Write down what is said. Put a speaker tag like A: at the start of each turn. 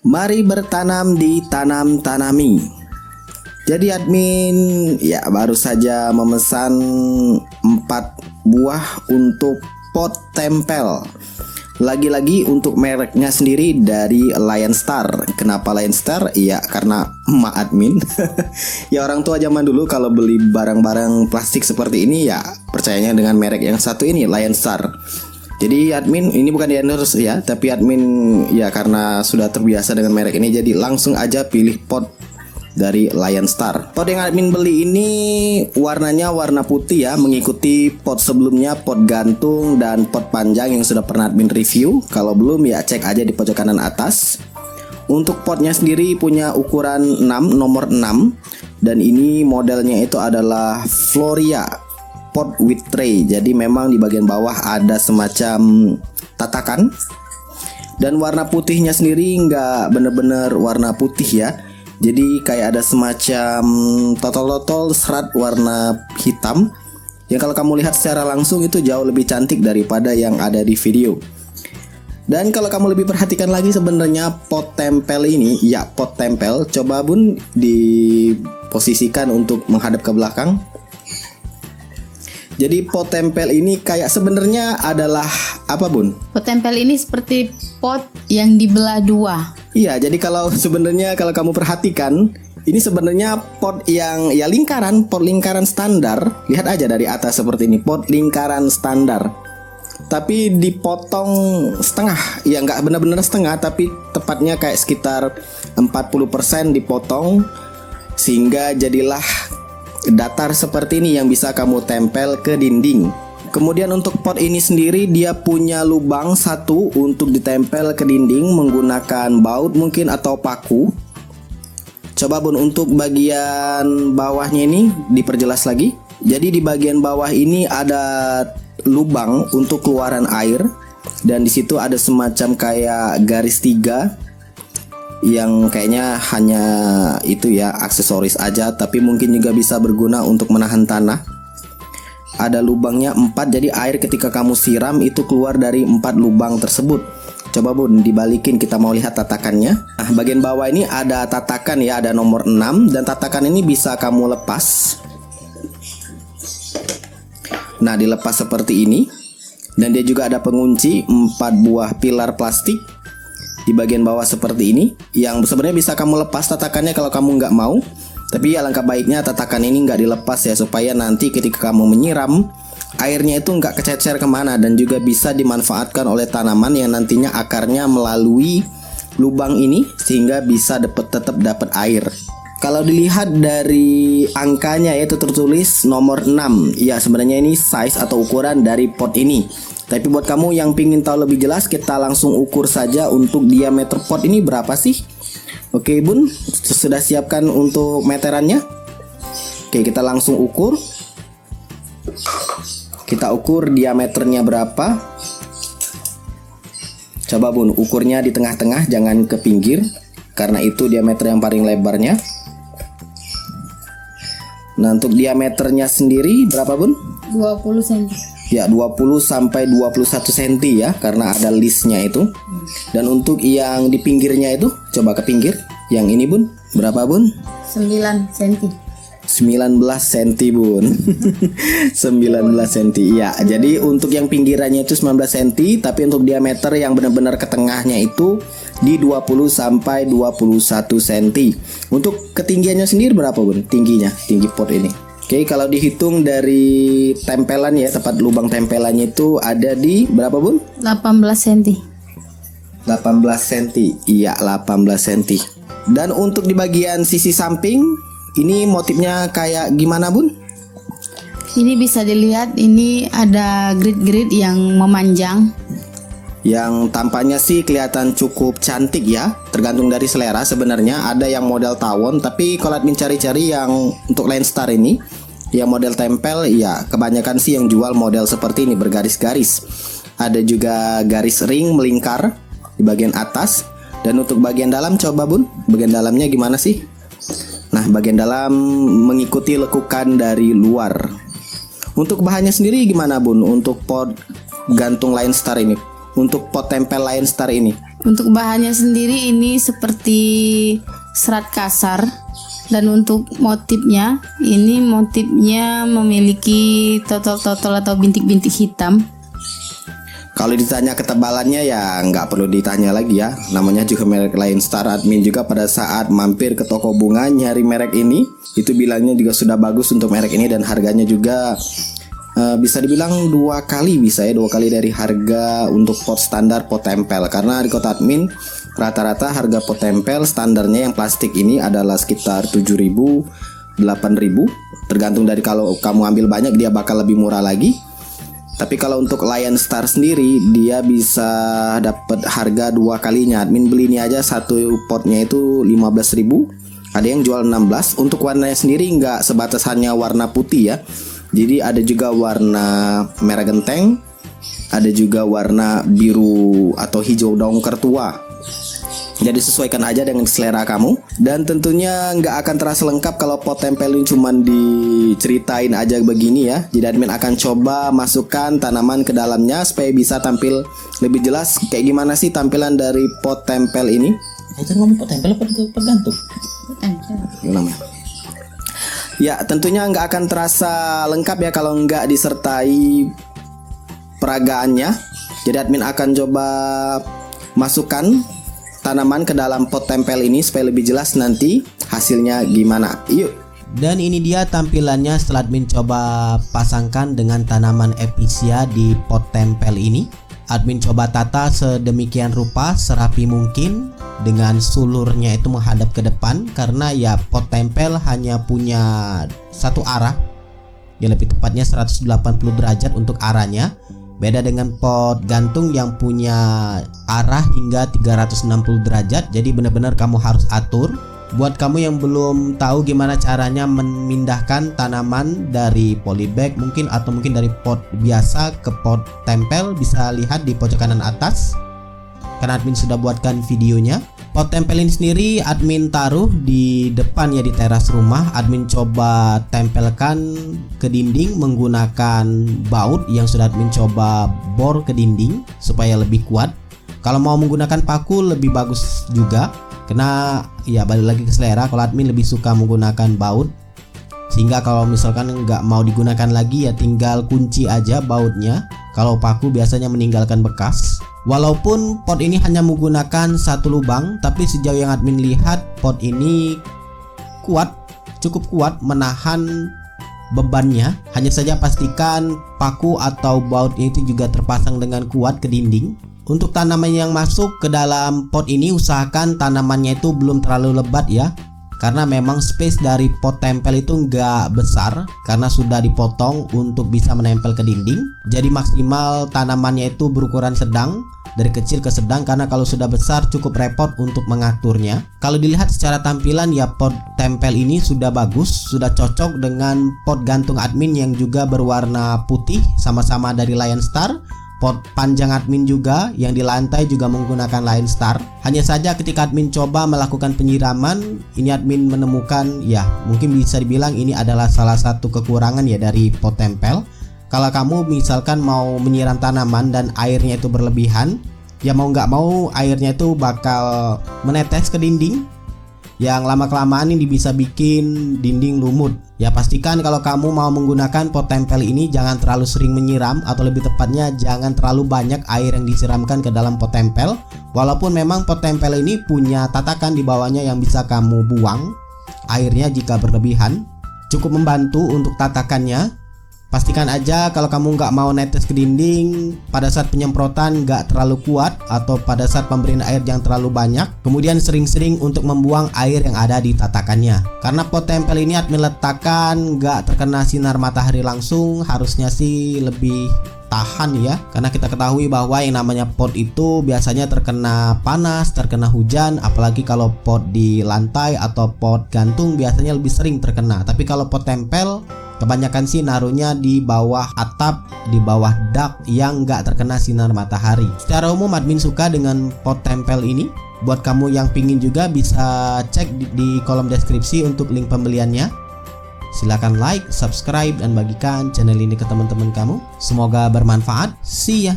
A: Mari bertanam di Tanam Tanami. Jadi admin ya baru saja memesan 4 buah untuk pot tempel. Lagi-lagi untuk mereknya sendiri dari Lion Star. Kenapa Lion Star? Ya karena emak admin. Ya orang tua zaman dulu kalau beli barang-barang plastik seperti ini ya percayanya dengan merek yang satu ini, Lion Star. Jadi admin ini bukan di endorse ya, tapi admin ya karena sudah terbiasa dengan merek ini jadi langsung aja pilih pot dari Lion Star. Pot yang admin beli ini warnanya warna putih ya, mengikuti pot sebelumnya, pot gantung dan pot panjang yang sudah pernah admin review. Kalau belum ya cek aja di pojok kanan atas. Untuk potnya sendiri punya ukuran 6, nomor 6, dan ini modelnya itu adalah Floria pot with tray. Jadi memang di bagian bawah ada semacam tatakan. Dan warna putihnya sendiri nggak bener-bener warna putih ya. Jadi kayak ada semacam totol-totol serat warna hitam yang kalau kamu lihat secara langsung itu jauh lebih cantik daripada yang ada di video. Dan kalau kamu lebih perhatikan lagi sebenarnya pot tempel ini, ya pot tempel, coba bun diposisikan untuk menghadap ke belakang. Jadi pot tempel ini kayak sebenarnya adalah apa bun?
B: Pot tempel ini seperti pot yang dibelah dua.
A: Iya, jadi kalau sebenarnya kalau kamu perhatikan ini sebenarnya pot yang ya lingkaran, pot lingkaran standar. Lihat aja dari atas seperti ini, pot lingkaran standar. Tapi dipotong setengah, ya nggak benar-benar setengah, tapi tepatnya kayak sekitar 40% dipotong sehingga jadilah datar seperti ini yang bisa kamu tempel ke dinding. Kemudian untuk pot ini sendiri dia punya lubang satu untuk ditempel ke dinding menggunakan baut mungkin atau paku. Coba bun untuk bagian bawahnya ini diperjelas lagi. Jadi di bagian bawah ini ada lubang untuk keluaran air dan di situ ada semacam kayak garis 3 yang kayaknya hanya itu ya aksesoris aja, tapi mungkin juga bisa berguna untuk menahan tanah. Ada lubangnya 4, jadi air ketika kamu siram itu keluar dari 4 lubang tersebut. Coba bun dibalikin, kita mau lihat tatakannya. Nah bagian bawah ini ada tatakan ya, ada nomor 6 dan tatakan ini bisa kamu lepas. Nah dilepas seperti ini. Dan dia juga ada pengunci 4 buah pilar plastik di bagian bawah seperti ini yang sebenarnya bisa kamu lepas tatakannya kalau kamu nggak mau, tapi alangkah baiknya tatakan ini nggak dilepas ya supaya nanti ketika kamu menyiram airnya itu nggak kececer kemana dan juga bisa dimanfaatkan oleh tanaman yang nantinya akarnya melalui lubang ini sehingga bisa tetap dapat air. Kalau dilihat dari angkanya yaitu tertulis nomor 6. Ya sebenarnya ini size atau ukuran dari pot ini. Tapi buat kamu yang pingin tahu lebih jelas, kita langsung ukur saja untuk diameter pot ini berapa sih. Oke bun, sudah siapkan untuk meterannya. Oke kita langsung ukur. Kita ukur diameternya berapa. Coba bun, ukurnya di tengah-tengah, jangan ke pinggir, karena itu diameter yang paling lebarnya. Nah untuk diameternya sendiri berapa bun?
B: 20 cm.
A: Ya 20 sampai 21 cm ya, karena ada listnya itu. Dan untuk yang di pinggirnya itu, coba ke pinggir. Yang ini bun, berapa bun?
B: 9 cm.
A: 19 cm bun. 19 cm. Ya, jadi untuk yang pinggirannya itu 19 cm, tapi untuk diameter yang benar-benar ke tengahnya itu di 20 sampai 21 cm. Untuk ketinggiannya sendiri berapa bun? Tingginya, tinggi pot ini. Oke, kalau dihitung dari tempelan ya, tempat lubang tempelannya itu ada di berapa bun?
B: 18 cm.
A: 18 cm. Iya, 18 cm. Dan untuk di bagian sisi samping ini motifnya kayak gimana bun?
B: Ini bisa dilihat, ini ada grid-grid yang memanjang.
A: Yang tampaknya sih kelihatan cukup cantik ya. Tergantung dari selera sebenarnya. Ada yang model tawon, tapi kalau admin cari-cari yang untuk Lion Star ini yang model tempel ya kebanyakan sih yang jual model seperti ini bergaris-garis. Ada juga garis ring melingkar di bagian atas. Dan untuk bagian dalam coba bun, bagian dalamnya gimana sih? Nah bagian dalam mengikuti lekukan dari luar. Untuk bahannya sendiri gimana bun? Untuk pot gantung Lion Star ini, untuk pot tempel Lion Star ini,
B: Untuk bahannya sendiri ini seperti serat kasar, dan untuk motifnya ini memiliki totol-totol atau bintik-bintik hitam.
A: Kalau ditanya ketebalannya ya nggak perlu ditanya lagi ya. Namanya juga merek Lion Star. Admin juga pada saat mampir ke toko bunga nyari merek ini, itu bilangnya juga sudah bagus untuk merek ini, dan harganya juga bisa dibilang dua kali dari harga untuk pot standar pot tempel. Karena di kota admin rata-rata harga pot tempel standarnya yang plastik ini adalah sekitar 7.000, 8.000, tergantung dari kalau kamu ambil banyak dia bakal lebih murah lagi. Tapi kalau untuk Lion Star sendiri dia bisa dapat harga dua kalinya. Admin beli ini aja satu potnya itu 15.000, ada yang jual 16. Untuk warnanya sendiri nggak sebatas hanya warna putih ya. Jadi ada juga warna merah genteng, ada juga warna biru atau hijau daun kertua. Jadi sesuaikan aja dengan selera kamu. Dan tentunya nggak akan terasa lengkap kalau pot tempel ini cuman diceritain aja begini ya. Jadi admin akan coba masukkan tanaman ke dalamnya supaya bisa tampil lebih jelas. Kayak gimana sih tampilan dari pot tempel ini?
C: Itu ngomong pot tempel apa pot gantung?
B: Pot tempel.
A: Namanya. Ya tentunya nggak akan terasa lengkap ya kalau nggak disertai peragaannya. Jadi admin akan coba masukkan tanaman ke dalam pot tempel ini supaya lebih jelas nanti hasilnya gimana. Yuk.
C: Dan ini dia tampilannya setelah admin coba pasangkan dengan tanaman epicea di pot tempel ini. Admin coba tata sedemikian rupa serapi mungkin dengan sulurnya itu menghadap ke depan, karena ya pot tempel hanya punya satu arah, ya lebih tepatnya 180 derajat untuk arahnya. Beda dengan pot gantung yang punya arah hingga 360 derajat. Jadi benar-benar kamu harus atur. Buat kamu yang belum tahu gimana caranya memindahkan tanaman dari polybag mungkin dari pot biasa ke pot tempel, bisa lihat di pojok kanan atas, karena admin sudah buatkan videonya. Pot tempel ini sendiri admin taruh di depan ya, di teras rumah. Admin coba tempelkan ke dinding menggunakan baut yang sudah admin coba bor ke dinding supaya lebih kuat. Kalau mau menggunakan paku lebih bagus juga, karena ya balik lagi ke selera. Kalau admin lebih suka menggunakan baut, sehingga kalau misalkan nggak mau digunakan lagi ya tinggal kunci aja bautnya. Kalau paku biasanya meninggalkan bekas. Walaupun pot ini hanya menggunakan satu lubang, tapi sejauh yang admin lihat pot ini cukup kuat menahan bebannya. Hanya saja pastikan paku atau baut itu juga terpasang dengan kuat ke dinding. Untuk tanaman yang masuk ke dalam pot ini usahakan tanamannya itu belum terlalu lebat ya, karena memang space dari pot tempel itu nggak besar karena sudah dipotong untuk bisa menempel ke dinding. Jadi maksimal tanamannya itu berukuran sedang, dari kecil ke sedang, karena kalau sudah besar cukup repot untuk mengaturnya. Kalau dilihat secara tampilan ya pot tempel ini sudah bagus, sudah cocok dengan pot gantung admin yang juga berwarna putih, sama-sama dari Lion Star. Pot panjang admin juga yang di lantai juga menggunakan Lion Star. Hanya saja ketika admin coba melakukan penyiraman, ini admin menemukan ya mungkin bisa dibilang ini adalah salah satu kekurangan ya dari pot tempel. Kalau kamu misalkan mau menyiram tanaman dan airnya itu berlebihan, ya mau nggak mau airnya itu bakal menetes ke dinding, yang lama-kelamaan ini bisa bikin dinding lumut. Ya pastikan kalau kamu mau menggunakan pot tempel ini jangan terlalu sering menyiram, atau lebih tepatnya jangan terlalu banyak air yang disiramkan ke dalam pot tempel. Walaupun memang pot tempel ini punya tatakan di bawahnya yang bisa kamu buang airnya jika berlebihan, cukup membantu untuk tatakannya. Pastikan aja kalau kamu nggak mau netes ke dinding pada saat penyemprotan nggak terlalu kuat, atau pada saat pemberian air yang terlalu banyak. Kemudian sering-sering untuk membuang air yang ada di tatakannya. Karena pot tempel ini admin letakkan nggak terkena sinar matahari langsung, harusnya sih lebih tahan ya, karena kita ketahui bahwa yang namanya pot itu biasanya terkena panas, terkena hujan, apalagi kalau pot di lantai atau pot gantung biasanya lebih sering terkena. Tapi kalau pot tempel kebanyakan sih naruhnya di bawah atap, di bawah dak yang nggak terkena sinar matahari. Secara umum admin suka dengan pot tempel ini. Buat kamu yang pingin juga bisa cek di kolom deskripsi untuk link pembeliannya. Silahkan like, subscribe, dan bagikan channel ini ke teman-teman kamu. Semoga bermanfaat. See ya.